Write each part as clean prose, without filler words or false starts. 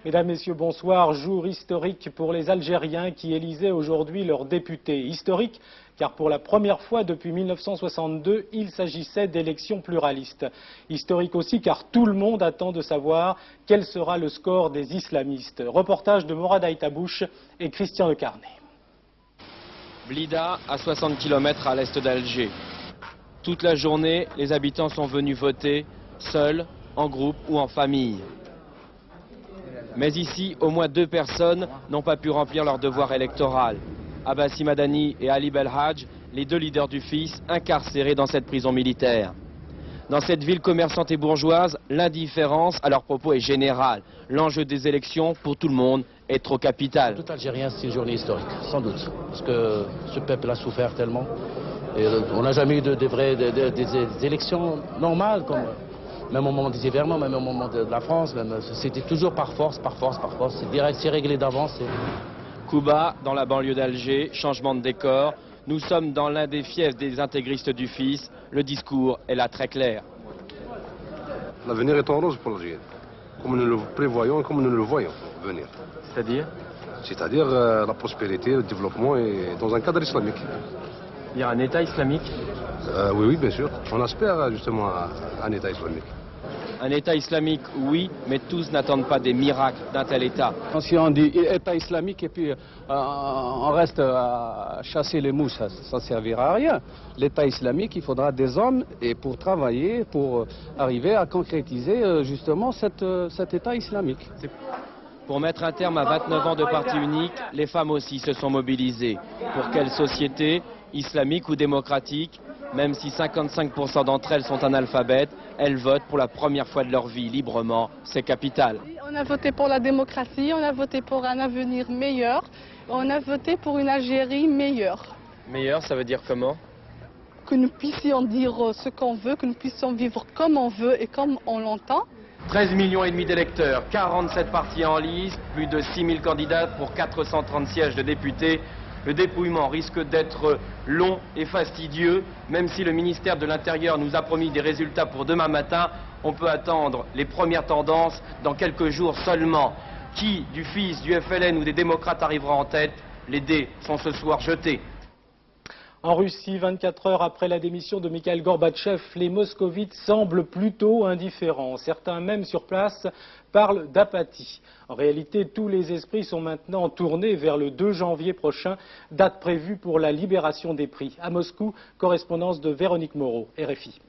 Mesdames, Messieurs, bonsoir. Jour historique pour les Algériens qui élisaient aujourd'hui leurs députés. Historique car pour la première fois depuis 1962, il s'agissait d'élections pluralistes. Historique aussi car tout le monde attend de savoir quel sera le score des islamistes. Reportage de Morad Aitabouche et Christian Le Carnet. Blida, à 60 km à l'est d'Alger. Toute la journée, les habitants sont venus voter, seuls, en groupe ou en famille. Mais ici, au moins 2 personnes n'ont pas pu remplir leur devoir électoral. Abbassi Madani et Ali Belhadj, les 2 leaders du FIS, incarcérés dans cette prison militaire. Dans cette ville commerçante et bourgeoise, l'indifférence à leurs propos est générale. L'enjeu des élections, pour tout le monde, est trop capital. Tout Algérien, c'est une journée historique, sans doute. Parce que ce peuple a souffert tellement. Et on n'a jamais eu des élections normales, comme même au moment des hivernants, même au moment de la France. C'était toujours par force, par force, par force. C'est réglé d'avance. Kouba, dans la banlieue d'Alger, changement de décor. Nous sommes dans l'un des fiefs des intégristes du FIS. Le discours est là très clair. L'avenir est en rose pour l'Algérie, comme nous le prévoyons et comme nous le voyons venir. C'est-à-dire? C'est-à-dire la prospérité, le développement et dans un cadre islamique. Il y a un État islamique? Oui, bien sûr. On espère justement un État islamique. Un État islamique, oui, mais tous n'attendent pas des miracles d'un tel État. Si on dit État islamique et puis on reste à chasser les mouches, ça ne servira à rien. L'État islamique, il faudra des hommes et pour travailler, pour arriver à concrétiser justement cet État islamique. Pour mettre un terme à 29 ans de parti unique, les femmes aussi se sont mobilisées. Pour quelle société, islamique ou démocratique? Même si 55% d'entre elles sont analphabètes, elles votent pour la première fois de leur vie librement. C'est capital. On a voté pour la démocratie, on a voté pour un avenir meilleur, on a voté pour une Algérie meilleure. Meilleur, ça veut dire comment? Que nous puissions dire ce qu'on veut, que nous puissions vivre comme on veut et comme on l'entend. 13,5 millions d'électeurs, 47 partis en lice, plus de 6 000 candidats pour 430 sièges de députés. Le dépouillement risque d'être long et fastidieux. Même si le ministère de l'Intérieur nous a promis des résultats pour demain matin, on peut attendre les premières tendances dans quelques jours seulement. Qui, du FIS, du FLN ou des démocrates arrivera en tête? Les dés sont ce soir jetés. En Russie, 24 heures après la démission de Mikhail Gorbatchev, les moscovites semblent plutôt indifférents. Certains, même sur place, parlent d'apathie. En réalité, tous les esprits sont maintenant tournés vers le 2 janvier prochain, date prévue pour la libération des prix. À Moscou, correspondance de Véronique Moreau, RFI.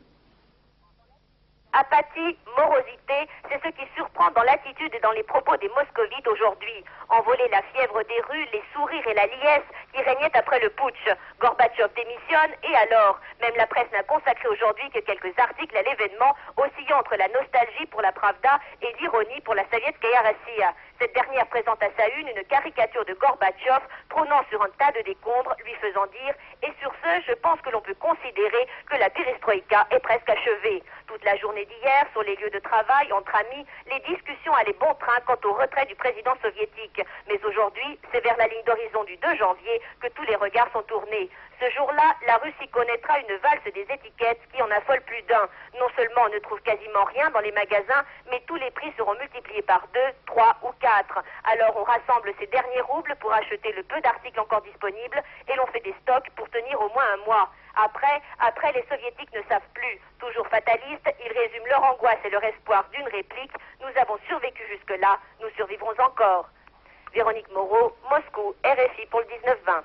Apathie, morosité, c'est ce qui surprend dans l'attitude et dans les propos des moscovites aujourd'hui. Envoler la fièvre des rues, les sourires et la liesse qui régnaient après le putsch. Gorbatchev démissionne et alors? Même la presse n'a consacré aujourd'hui que quelques articles à l'événement, oscillant entre la nostalgie pour la Pravda et l'ironie pour la Sovietskaya Rossiya. Cette dernière présente à sa une caricature de Gorbatchev trônant sur un tas de décombres, lui faisant dire « Et sur ce, je pense que l'on peut considérer que la perestroïka est presque achevée ». Toute la journée d'hier, sur les lieux de travail, entre amis, les discussions allaient bon train quant au retrait du président soviétique. Mais aujourd'hui, c'est vers la ligne d'horizon du 2 janvier que tous les regards sont tournés. Ce jour-là, la Russie connaîtra une valse des étiquettes qui en affole plus d'un. Non seulement on ne trouve quasiment rien dans les magasins, mais tous les prix seront multipliés par 2, 3 ou 4. Alors on rassemble ces derniers roubles pour acheter le peu d'articles encore disponibles et l'on fait des stocks pour tenir au moins un mois. Après, les soviétiques ne savent plus. Toujours fatalistes, ils résument leur angoisse et leur espoir d'une réplique. Nous avons survécu jusque-là, nous survivrons encore. Véronique Moreau, Moscou, RFI pour le 19-20.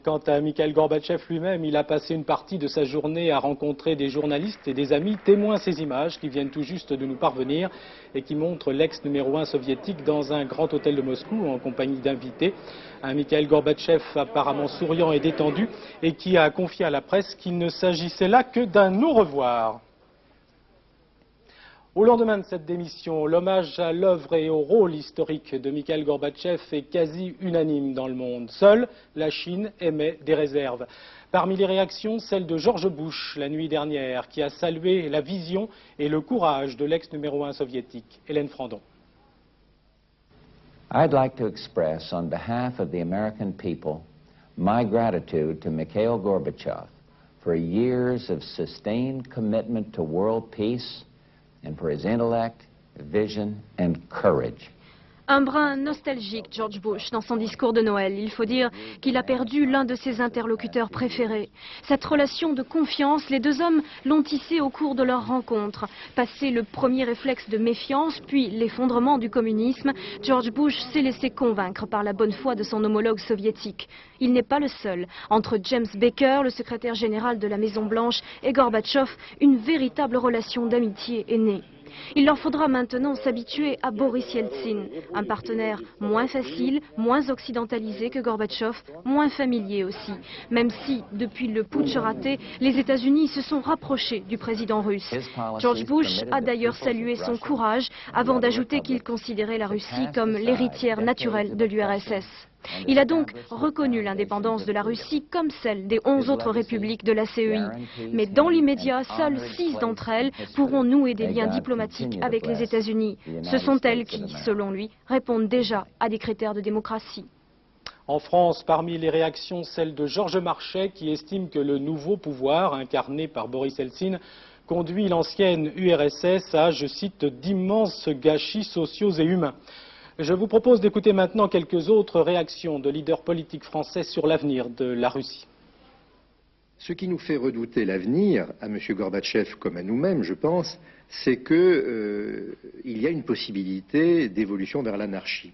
Quant à Mikhail Gorbatchev lui-même, il a passé une partie de sa journée à rencontrer des journalistes et des amis témoins ces images qui viennent tout juste de nous parvenir et qui montrent l'ex numéro 1 soviétique dans un grand hôtel de Moscou en compagnie d'invités. Un Mikhail Gorbatchev apparemment souriant et détendu et qui a confié à la presse qu'il ne s'agissait là que d'un au revoir. Au lendemain de cette démission, l'hommage à l'œuvre et au rôle historique de Mikhail Gorbatchev est quasi unanime dans le monde. Seule la Chine émet des réserves. Parmi les réactions, celle de George Bush la nuit dernière, qui a salué la vision et le courage de l'ex numéro 1 soviétique. Hélène Frandon. I'd like to express on behalf of the American people my gratitude to Mikhail Gorbachev for years of sustained commitment to world peace and for his intellect, vision, and courage. Un brin nostalgique, George Bush, dans son discours de Noël. Il faut dire qu'il a perdu l'un de ses interlocuteurs préférés. Cette relation de confiance, les deux hommes l'ont tissée au cours de leur rencontre. Passé le premier réflexe de méfiance, puis l'effondrement du communisme, George Bush s'est laissé convaincre par la bonne foi de son homologue soviétique. Il n'est pas le seul. Entre James Baker, le secrétaire général de la Maison-Blanche, et Gorbatchev, une véritable relation d'amitié est née. Il leur faudra maintenant s'habituer à Boris Yeltsin, un partenaire moins facile, moins occidentalisé que Gorbatchev, moins familier aussi, même si, depuis le putsch raté, les États-Unis se sont rapprochés du président russe. George Bush a d'ailleurs salué son courage avant d'ajouter qu'il considérait la Russie comme l'héritière naturelle de l'URSS. Il a donc reconnu l'indépendance de la Russie comme celle des 11 autres républiques de la CEI. Mais dans l'immédiat, seules 6 d'entre elles pourront nouer des liens diplomatiques avec les États-Unis. Ce sont elles qui, selon lui, répondent déjà à des critères de démocratie. En France, parmi les réactions, celle de Georges Marchais qui estime que le nouveau pouvoir, incarné par Boris Yeltsin, conduit l'ancienne URSS à, je cite, d'immenses gâchis sociaux et humains. Je vous propose d'écouter maintenant quelques autres réactions de leaders politiques français sur l'avenir de la Russie. Ce qui nous fait redouter l'avenir, à M. Gorbatchev comme à nous-mêmes, je pense, c'est qu'il y a une possibilité d'évolution vers l'anarchie.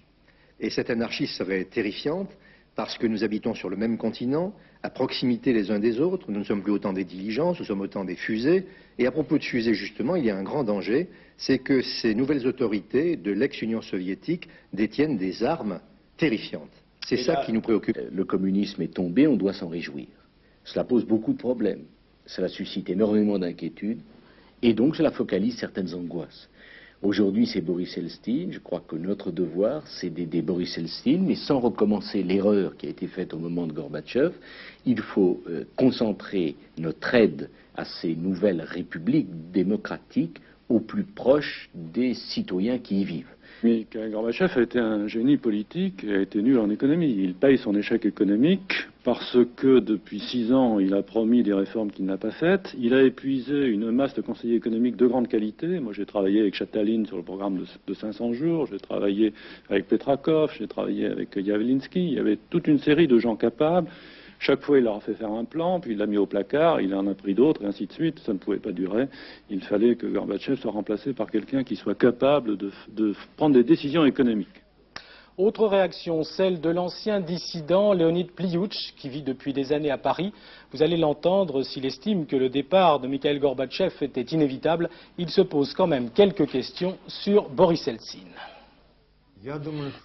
Et cette anarchie serait terrifiante parce que nous habitons sur le même continent, à proximité les uns des autres, nous ne sommes plus autant des diligences, nous sommes autant des fusées. Et à propos de fusées, justement, il y a un grand danger, c'est que ces nouvelles autorités de l'ex-Union soviétique détiennent des armes terrifiantes. C'est ça qui nous préoccupe. Le communisme est tombé, on doit s'en réjouir. Cela pose beaucoup de problèmes, cela suscite énormément d'inquiétudes, et donc cela focalise certaines angoisses. Aujourd'hui, c'est Boris Yeltsin. Je crois que notre devoir, c'est d'aider Boris Yeltsin, mais sans recommencer l'erreur qui a été faite au moment de Gorbatchev. Il faut concentrer notre aide à ces nouvelles républiques démocratiques au plus proche des citoyens qui y vivent. Mikhaïl Gorbatchev a été un génie politique et a été nul en économie. Il paye son échec économique parce que depuis 6 ans, il a promis des réformes qu'il n'a pas faites. Il a épuisé une masse de conseillers économiques de grande qualité. Moi, j'ai travaillé avec Chataline sur le programme de 500 jours. J'ai travaillé avec Petrakov, j'ai travaillé avec Yavlinsky. Il y avait toute une série de gens capables. Chaque fois, il leur a fait faire un plan, puis il l'a mis au placard, il en a pris d'autres, et ainsi de suite. Ça ne pouvait pas durer. Il fallait que Gorbatchev soit remplacé par quelqu'un qui soit capable de prendre des décisions économiques. Autre réaction, celle de l'ancien dissident Leonid Pliouch, qui vit depuis des années à Paris. Vous allez l'entendre, s'il estime que le départ de Mikhaïl Gorbatchev était inévitable, il se pose quand même quelques questions sur Boris Yeltsin.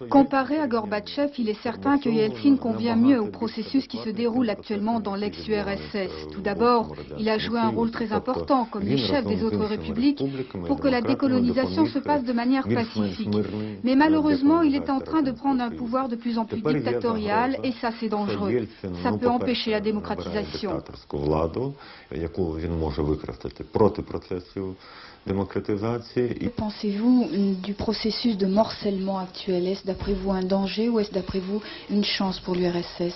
Comparé à Gorbatchev, il est certain que Yeltsin convient mieux au processus qui se déroule actuellement dans l'ex-URSS. Tout d'abord, il a joué un rôle très important comme les chefs des autres républiques pour que la décolonisation se passe de manière pacifique. Mais malheureusement, il est en train de prendre un pouvoir de plus en plus dictatorial et ça c'est dangereux. Ça peut empêcher la démocratisation. Que pensez-vous du processus de morcellement actuel? Est-ce d'après vous un danger ou est-ce d'après vous une chance pour l'URSS?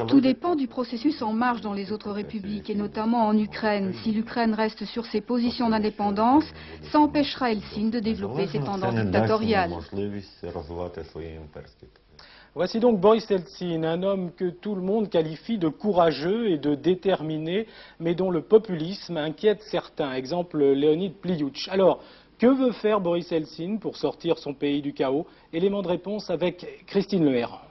Tout dépend du processus en marche dans les autres républiques et notamment en Ukraine. Si l'Ukraine reste sur ses positions d'indépendance, ça empêchera Yeltsin de développer ses tendances dictatoriales. Voici donc Boris Yeltsin, un homme que tout le monde qualifie de courageux et de déterminé, mais dont le populisme inquiète certains. Exemple, Leonid Pliouch. Alors, que veut faire Boris Yeltsin pour sortir son pays du chaos? Élément de réponse avec Christine Lehéran.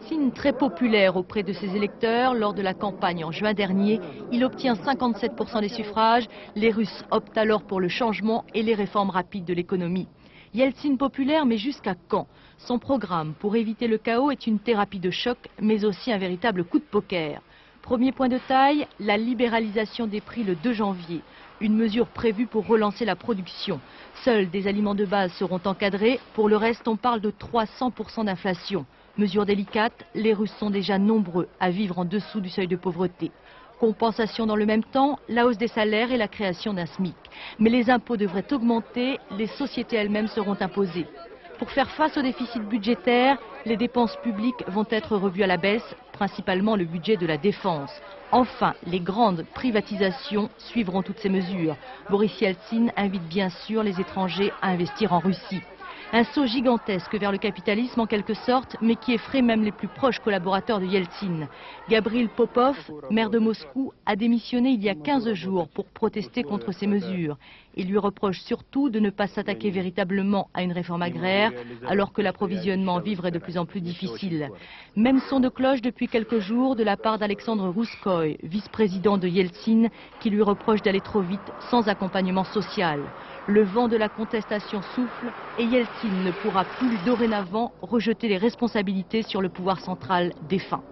Yeltsin, très populaire auprès de ses électeurs, lors de la campagne en juin dernier, il obtient 57% des suffrages. Les Russes optent alors pour le changement et les réformes rapides de l'économie. Yeltsin populaire, mais jusqu'à quand? Son programme pour éviter le chaos est une thérapie de choc, mais aussi un véritable coup de poker. Premier point de taille, la libéralisation des prix le 2 janvier. Une mesure prévue pour relancer la production. Seuls des aliments de base seront encadrés. Pour le reste, on parle de 300% d'inflation. Mesure délicate, les Russes sont déjà nombreux à vivre en dessous du seuil de pauvreté. Compensation dans le même temps, la hausse des salaires et la création d'un SMIC. Mais les impôts devraient augmenter, les sociétés elles-mêmes seront imposées. Pour faire face au déficit budgétaire, les dépenses publiques vont être revues à la baisse, principalement le budget de la défense. Enfin, les grandes privatisations suivront toutes ces mesures. Boris Yeltsin invite bien sûr les étrangers à investir en Russie. Un saut gigantesque vers le capitalisme en quelque sorte, mais qui effraie même les plus proches collaborateurs de Yeltsin. Gavril Popov, maire de Moscou, a démissionné il y a 15 jours pour protester contre ces mesures. Il lui reproche surtout de ne pas s'attaquer véritablement à une réforme agraire, alors que l'approvisionnement en vivres est de plus en plus difficile. Même son de cloche depuis quelques jours de la part d'Alexandre Rouskoï, vice-président de Yeltsin, qui lui reproche d'aller trop vite sans accompagnement social. Le vent de la contestation souffle et Yeltsin ne pourra plus dorénavant rejeter les responsabilités sur le pouvoir central défunt.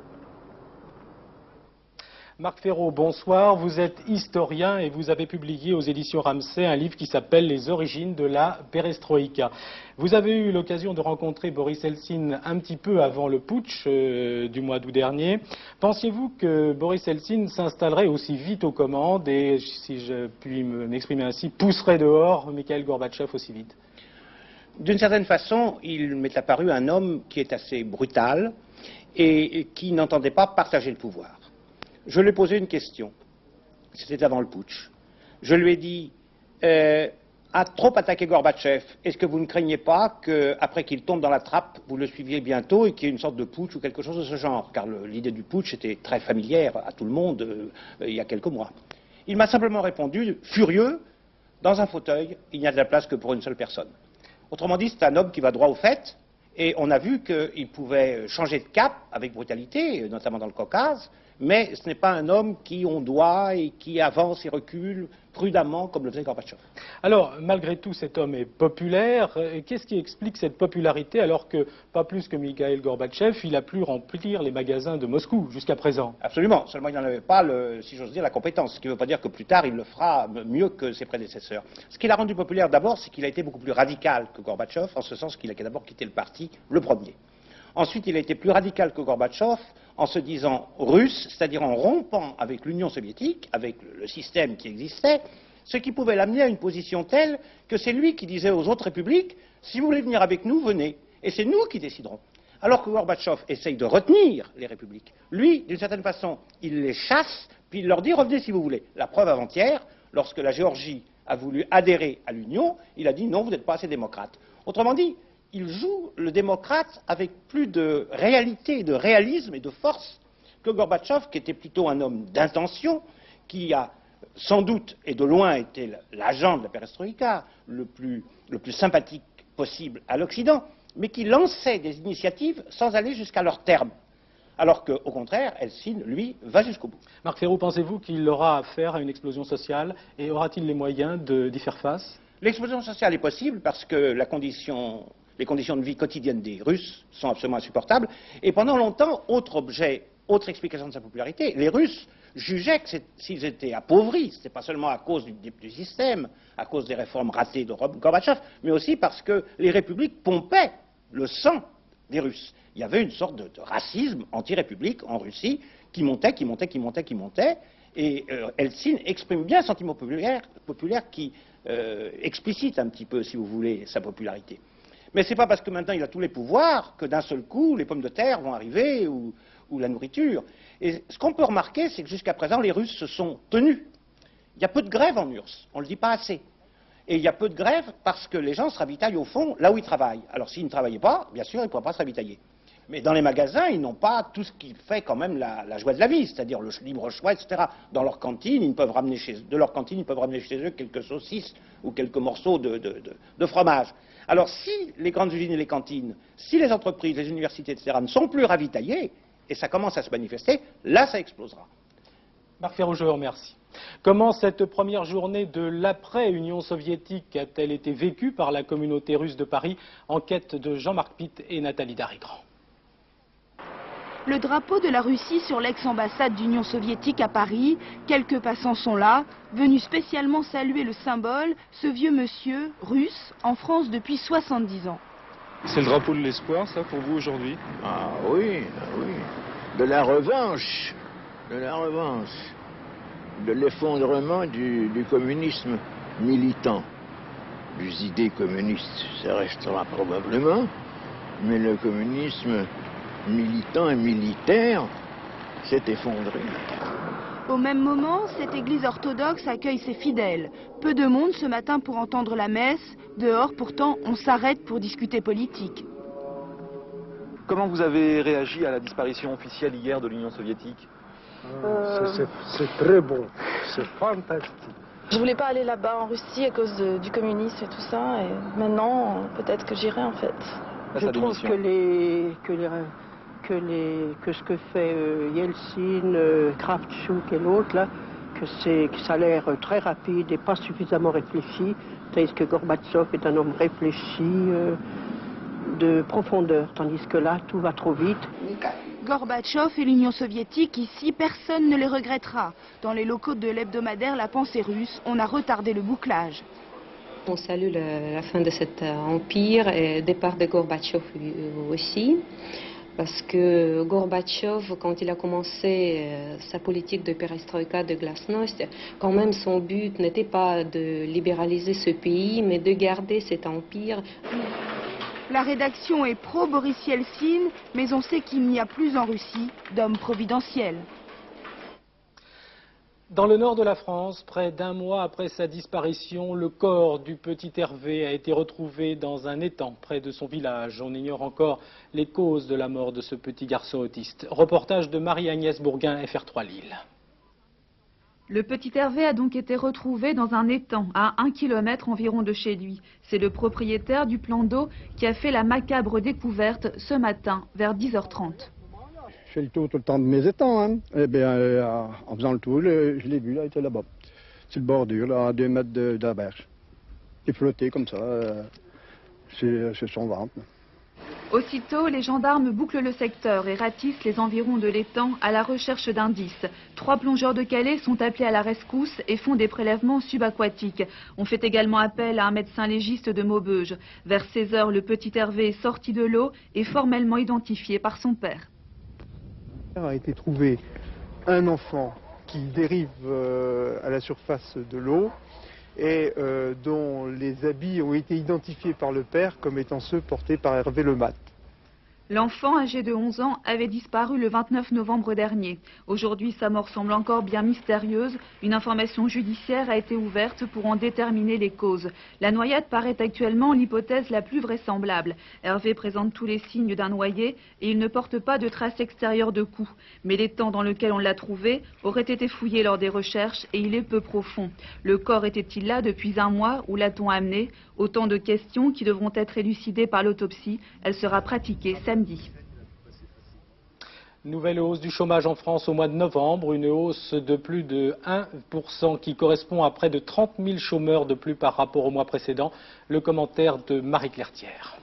Marc Ferraud, bonsoir. Vous êtes historien et vous avez publié aux éditions Ramsay un livre qui s'appelle « Les origines de la perestroïka ». Vous avez eu l'occasion de rencontrer Boris Eltsine un petit peu avant le putsch du mois d'août dernier. Pensiez-vous que Boris Eltsine s'installerait aussi vite aux commandes et, si je puis m'exprimer ainsi, pousserait dehors Mikhaïl Gorbatchev aussi vite? D'une certaine façon, il m'est apparu un homme qui est assez brutal et qui n'entendait pas partager le pouvoir. Je lui ai posé une question, c'était avant le putsch. Je lui ai dit, à trop attaquer Gorbatchev, est-ce que vous ne craignez pas qu'après qu'il tombe dans la trappe, vous le suiviez bientôt et qu'il y ait une sorte de putsch ou quelque chose de ce genre? Car l'idée du putsch était très familière à tout le monde il y a quelques mois. Il m'a simplement répondu, furieux, dans un fauteuil, il n'y a de la place que pour une seule personne. Autrement dit, c'est un homme qui va droit au fait, et on a vu qu'il pouvait changer de cap avec brutalité, notamment dans le Caucase, mais ce n'est pas un homme qui ondoie et qui avance et recule prudemment comme le faisait Gorbatchev. Alors, malgré tout, cet homme est populaire. Qu'est-ce qui explique cette popularité alors que, pas plus que Mikhaïl Gorbatchev, il a pu remplir les magasins de Moscou jusqu'à présent? Absolument, seulement il n'en avait pas, si j'ose dire, la compétence, ce qui ne veut pas dire que plus tard il le fera mieux que ses prédécesseurs. Ce qui l'a rendu populaire d'abord, c'est qu'il a été beaucoup plus radical que Gorbatchev, en ce sens qu'il a d'abord quitté le parti le premier. Ensuite, il a été plus radical que Gorbatchev en se disant russe, c'est-à-dire en rompant avec l'Union soviétique, avec le système qui existait, ce qui pouvait l'amener à une position telle que c'est lui qui disait aux autres républiques, si vous voulez venir avec nous, venez, et c'est nous qui déciderons. Alors que Gorbatchev essaye de retenir les républiques. Lui, d'une certaine façon, il les chasse, puis il leur dit revenez si vous voulez. La preuve avant-hier, lorsque la Géorgie a voulu adhérer à l'Union, il a dit non, vous n'êtes pas assez démocrate. Autrement dit, il joue le démocrate avec plus de réalité, de réalisme et de force que Gorbatchev, qui était plutôt un homme d'intention, qui a sans doute et de loin été l'agent de la perestroïka, le plus sympathique possible à l'Occident, mais qui lançait des initiatives sans aller jusqu'à leur terme. Alors qu'au contraire, Eltsine, lui, va jusqu'au bout. Marc Ferraud, pensez-vous qu'il aura affaire à une explosion sociale et aura-t-il les moyens d'y faire face? L'explosion sociale est possible parce que les conditions de vie quotidiennes des Russes sont absolument insupportables. Et pendant longtemps, autre explication de sa popularité, les Russes jugeaient que s'ils étaient appauvris, ce n'était pas seulement à cause du système, à cause des réformes ratées de Gorbatchev, mais aussi parce que les républiques pompaient le sang des Russes. Il y avait une sorte de racisme anti-république en Russie qui montait, et Eltsine exprime bien un sentiment populaire qui explicite un petit peu, si vous voulez, sa popularité. Mais ce n'est pas parce que maintenant il a tous les pouvoirs que d'un seul coup les pommes de terre vont arriver ou la nourriture. Et ce qu'on peut remarquer, c'est que jusqu'à présent les Russes se sont tenus. Il y a peu de grèves en URSS, on ne le dit pas assez. Et il y a peu de grèves parce que les gens se ravitaillent au fond là où ils travaillent. Alors s'ils ne travaillaient pas, bien sûr, ils ne pourraient pas se ravitailler. Mais dans les magasins, ils n'ont pas tout ce qui fait quand même la joie de la vie, c'est-à-dire le libre choix, etc. Dans leur cantine, ils peuvent ramener chez eux quelques saucisses ou quelques morceaux de fromage. Alors si les grandes usines et les cantines, si les entreprises, les universités, etc. ne sont plus ravitaillées, et ça commence à se manifester, là ça explosera. Marc Ferraud, je vous remercie. Comment cette première journée de l'après-Union soviétique a-t-elle été vécue par la communauté russe de Paris? Enquête de Jean-Marc Pitt et Nathalie Darigrand. Le drapeau de la Russie sur l'ex-ambassade d'Union soviétique à Paris, quelques passants sont là, venus spécialement saluer le symbole, ce vieux monsieur russe en France depuis 70 ans. C'est le drapeau de l'espoir, ça, pour vous aujourd'hui? Ah oui, oui. De la revanche, de l'effondrement du communisme militant. Les idées communistes, ça restera probablement, mais le communisme militant et militaire s'est effondré. Au même moment, cette église orthodoxe accueille ses fidèles. Peu de monde ce matin pour entendre la messe. Dehors, pourtant, on s'arrête pour discuter politique. Comment vous avez réagi à la disparition officielle hier de l'Union soviétique? C'est très bon, c'est fantastique. Je voulais pas aller là-bas en Russie à cause du communisme et tout ça. Et maintenant, peut-être que j'irai en fait. Je trouve que ce que fait Yeltsin, Kravchuk et l'autre là, que ça a l'air très rapide et pas suffisamment réfléchi, tandis que Gorbatchev est un homme réfléchi, de profondeur, tandis que là tout va trop vite. Gorbatchev et l'Union soviétique, ici, personne ne les regrettera. Dans les locaux de l'hebdomadaire La Pensée russe, on a retardé le bouclage. On salue la fin de cet empire et le départ de Gorbatchev aussi. Parce que Gorbatchev, quand il a commencé sa politique de perestroïka, de glasnost, quand même son but n'était pas de libéraliser ce pays, mais de garder cet empire. La rédaction est pro-Boris Yeltsin, mais on sait qu'il n'y a plus en Russie d'homme providentiel. Dans le nord de la France, près d'un mois après sa disparition, le corps du petit Hervé a été retrouvé dans un étang près de son village. On ignore encore les causes de la mort de ce petit garçon autiste. Reportage de Marie-Agnès Bourguin, FR3 Lille. Le petit Hervé a donc été retrouvé dans un étang à 1 km environ de chez lui. C'est le propriétaire du plan d'eau qui a fait la macabre découverte ce matin vers 10h30. Je fais le tour tout le temps de mes étangs. Hein. Et bien, en faisant le tour, je l'ai vu, là, il était là-bas. C'est le bordure, là, à 2 mètres de la berge. Il flottait comme ça, sur son ventre. Aussitôt, les gendarmes bouclent le secteur et ratissent les environs de l'étang à la recherche d'indices. 3 plongeurs de Calais sont appelés à la rescousse et font des prélèvements subaquatiques. On fait également appel à un médecin légiste de Maubeuge. Vers 16 h, le petit Hervé est sorti de l'eau et formellement identifié par son père. A été trouvé un enfant qui dérive à la surface de l'eau et dont les habits ont été identifiés par le père comme étant ceux portés par Hervé Lemat. L'enfant, âgé de 11 ans, avait disparu le 29 novembre dernier. Aujourd'hui, sa mort semble encore bien mystérieuse. Une information judiciaire a été ouverte pour en déterminer les causes. La noyade paraît actuellement l'hypothèse la plus vraisemblable. Hervé présente tous les signes d'un noyé et il ne porte pas de traces extérieures de coups. Mais l'étang dans lequel on l'a trouvé aurait été fouillé lors des recherches et il est peu profond. Le corps était-il là depuis un mois? Où l'a-t-on amené? Autant de questions qui devront être élucidées par l'autopsie. Elle sera pratiquée samedi. Nouvelle hausse du chômage en France au mois de novembre, une hausse de plus de 1% qui correspond à près de 30 000 chômeurs de plus par rapport au mois précédent. Le commentaire de Marie-Claire Thiers.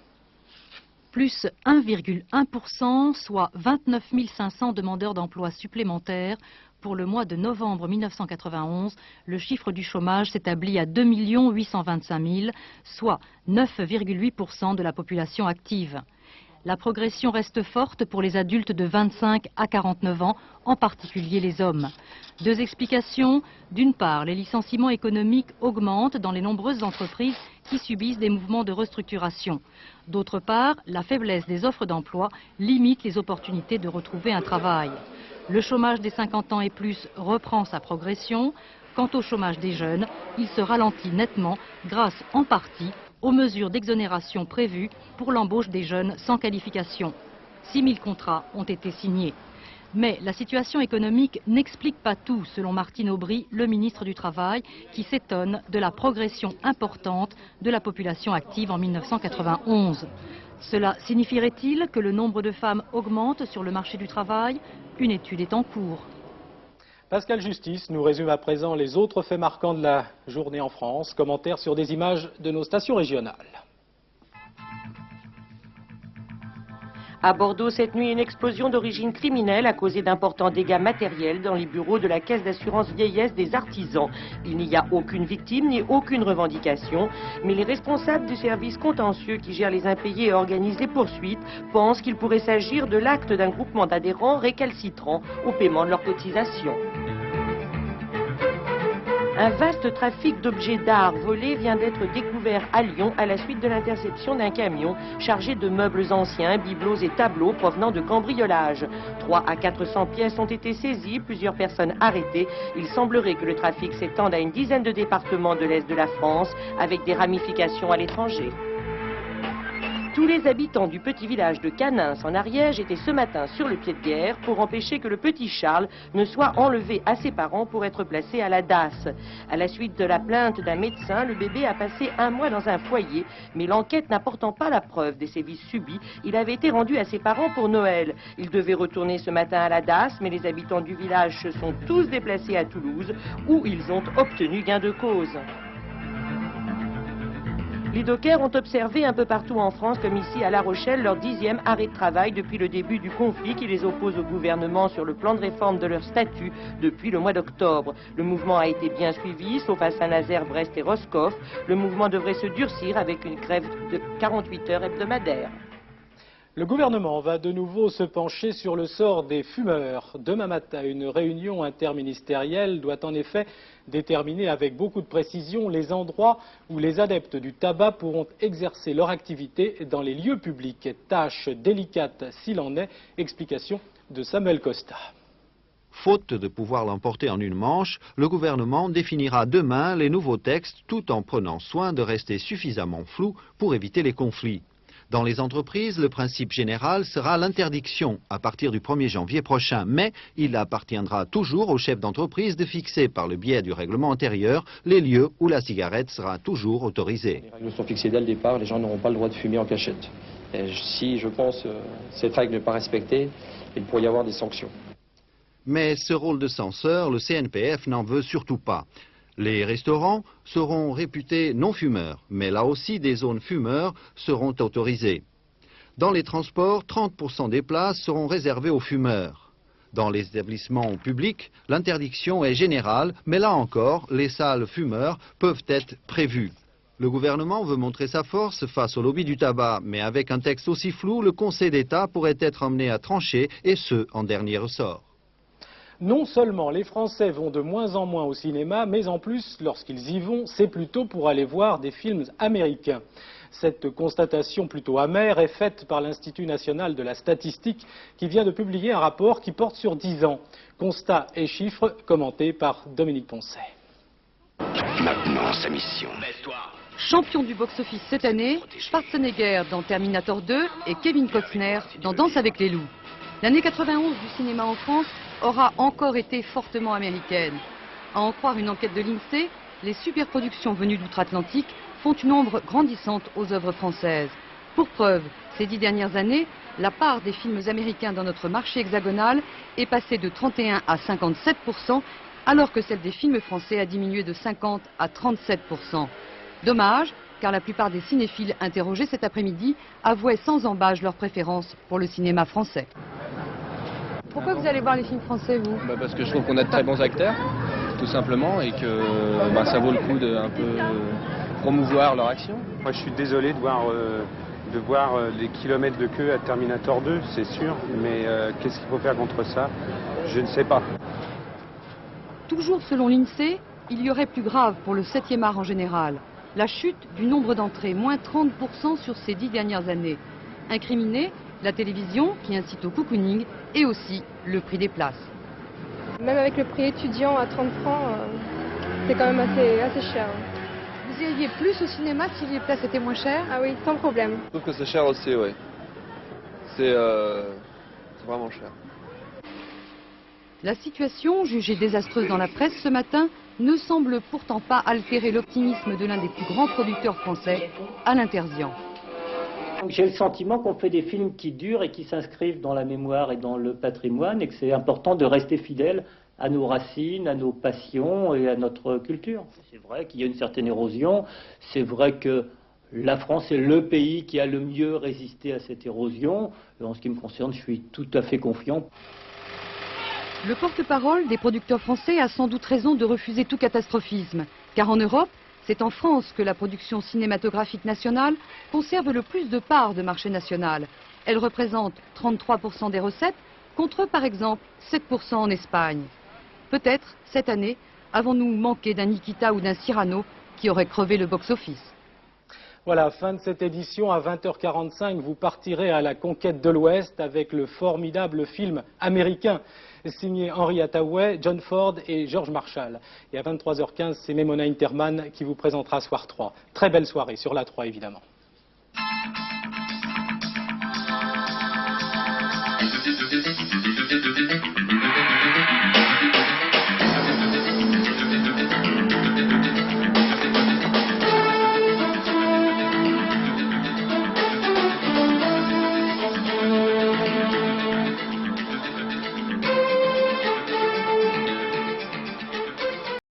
Plus 1,1%, soit 29 500 demandeurs d'emploi supplémentaires. Pour le mois de novembre 1991, le chiffre du chômage s'établit à 2 825 000, soit 9,8% de la population active. La progression reste forte pour les adultes de 25 à 49 ans, en particulier les hommes. 2 explications. D'une part, les licenciements économiques augmentent dans les nombreuses entreprises qui subissent des mouvements de restructuration. D'autre part, la faiblesse des offres d'emploi limite les opportunités de retrouver un travail. Le chômage des 50 ans et plus reprend sa progression. Quant au chômage des jeunes, il se ralentit nettement grâce en partie aux mesures d'exonération prévues pour l'embauche des jeunes sans qualification. 6 000 contrats ont été signés. Mais la situation économique n'explique pas tout, selon Martine Aubry, le ministre du Travail, qui s'étonne de la progression importante de la population active en 1991. Cela signifierait-il que le nombre de femmes augmente sur le marché du travail? Une étude est en cours. Pascal Justice nous résume à présent les autres faits marquants de la journée en France. Commentaires sur des images de nos stations régionales. À Bordeaux, cette nuit, une explosion d'origine criminelle a causé d'importants dégâts matériels dans les bureaux de la Caisse d'assurance vieillesse des artisans. Il n'y a aucune victime ni aucune revendication, mais les responsables du service contentieux qui gère les impayés et organise les poursuites pensent qu'il pourrait s'agir de l'acte d'un groupement d'adhérents récalcitrants au paiement de leurs cotisations. Un vaste trafic d'objets d'art volés vient d'être découvert à Lyon à la suite de l'interception d'un camion chargé de meubles anciens, bibelots et tableaux provenant de cambriolage. 300 à 400 pièces ont été saisies, plusieurs personnes arrêtées. Il semblerait que le trafic s'étende à une dizaine de départements de l'Est de la France, avec des ramifications à l'étranger. Tous les habitants du petit village de Canins en Ariège étaient ce matin sur le pied de guerre pour empêcher que le petit Charles ne soit enlevé à ses parents pour être placé à la DAS. À la suite de la plainte d'un médecin, le bébé a passé 1 mois dans un foyer, mais l'enquête n'apportant pas la preuve des sévices subis, il avait été rendu à ses parents pour Noël. Il devait retourner ce matin à la DAS, mais les habitants du village se sont tous déplacés à Toulouse, où ils ont obtenu gain de cause. Les dockers ont observé un peu partout en France, comme ici à La Rochelle, leur 10e arrêt de travail depuis le début du conflit qui les oppose au gouvernement sur le plan de réforme de leur statut depuis le mois d'octobre. Le mouvement a été bien suivi, sauf à Saint-Nazaire, Brest et Roscoff. Le mouvement devrait se durcir avec une grève de 48 heures hebdomadaires. Le gouvernement va de nouveau se pencher sur le sort des fumeurs. Demain matin, une réunion interministérielle doit en effet déterminer avec beaucoup de précision les endroits où les adeptes du tabac pourront exercer leur activité dans les lieux publics. Tâche délicate s'il en est. Explication de Samuel Costa. Faute de pouvoir l'emporter en une manche, le gouvernement définira demain les nouveaux textes tout en prenant soin de rester suffisamment flou pour éviter les conflits. Dans les entreprises, le principe général sera l'interdiction à partir du 1er janvier prochain, mais il appartiendra toujours aux chefs d'entreprise de fixer par le biais du règlement intérieur les lieux où la cigarette sera toujours autorisée. Les règles sont fixées dès le départ, les gens n'auront pas le droit de fumer en cachette. Et si, je pense, cette règle n'est pas respectée, il pourrait y avoir des sanctions. Mais ce rôle de censeur, le CNPF n'en veut surtout pas. Les restaurants seront réputés non-fumeurs, mais là aussi des zones fumeurs seront autorisées. Dans les transports, 30% des places seront réservées aux fumeurs. Dans les établissements publics, l'interdiction est générale, mais là encore, les salles fumeurs peuvent être prévues. Le gouvernement veut montrer sa force face au lobby du tabac, mais avec un texte aussi flou, le Conseil d'État pourrait être amené à trancher, et ce, en dernier ressort. Non seulement les Français vont de moins en moins au cinéma, mais en plus, lorsqu'ils y vont, c'est plutôt pour aller voir des films américains. Cette constatation plutôt amère est faite par l'Institut national de la statistique qui vient de publier un rapport qui porte sur 10 ans. Constats et chiffres commentés par Dominique Poncet. Maintenant, sa mission. Champion du box-office cette année, Schwarzenegger dans Terminator 2 et Kevin Costner dans Danse avec les loups. L'année 91 du cinéma en France aura encore été fortement américaine. À en croire une enquête de l'INSEE, les superproductions venues d'outre-Atlantique font une ombre grandissante aux œuvres françaises. Pour preuve, ces 10 dernières années, la part des films américains dans notre marché hexagonal est passée de 31 à 57%, alors que celle des films français a diminué de 50 à 37%. Dommage, car la plupart des cinéphiles interrogés cet après-midi avouaient sans embâche leur préférence pour le cinéma français. Pourquoi vous allez voir les films français, vous ? Parce que je trouve qu'on a de très bons acteurs, tout simplement, et que ça vaut le coup de un peu promouvoir leur action. Moi, je suis désolé de voir les kilomètres de queue à Terminator 2, c'est sûr, mais qu'est-ce qu'il faut faire contre ça? Je ne sais pas. Toujours selon l'INSEE, il y aurait plus grave pour le 7e art en général. La chute du nombre d'entrées, moins 30% sur ces 10 dernières années. Incriminée, la télévision qui incite au cocooning et aussi le prix des places. Même avec le prix étudiant à 30 francs, c'est quand même assez cher. Vous iriez plus au cinéma si les places étaient moins chères? Ah oui, sans problème. Je trouve que c'est cher aussi, oui. C'est vraiment cher. La situation, jugée désastreuse dans la presse ce matin, ne semble pourtant pas altérer l'optimisme de l'un des plus grands producteurs français, Alain Terzian. J'ai le sentiment qu'on fait des films qui durent et qui s'inscrivent dans la mémoire et dans le patrimoine et que c'est important de rester fidèle à nos racines, à nos passions et à notre culture. C'est vrai qu'il y a une certaine érosion, c'est vrai que la France est le pays qui a le mieux résisté à cette érosion. Et en ce qui me concerne, je suis tout à fait confiant. Le porte-parole des producteurs français a sans doute raison de refuser tout catastrophisme, car en Europe, c'est en France que la production cinématographique nationale conserve le plus de parts de marché national. Elle représente 33% des recettes, contre par exemple 7% en Espagne. Peut-être, cette année, Avons-nous manqué d'un Nikita ou d'un Cyrano qui auraient crevé le box-office? Voilà, fin de cette édition. À 20h45, vous partirez à la conquête de l'Ouest avec le formidable film américain signé Henry Hathaway, John Ford et George Marshall. Et à 23h15, c'est Memona Interman qui vous présentera Soir 3. Très belle soirée sur la 3 évidemment.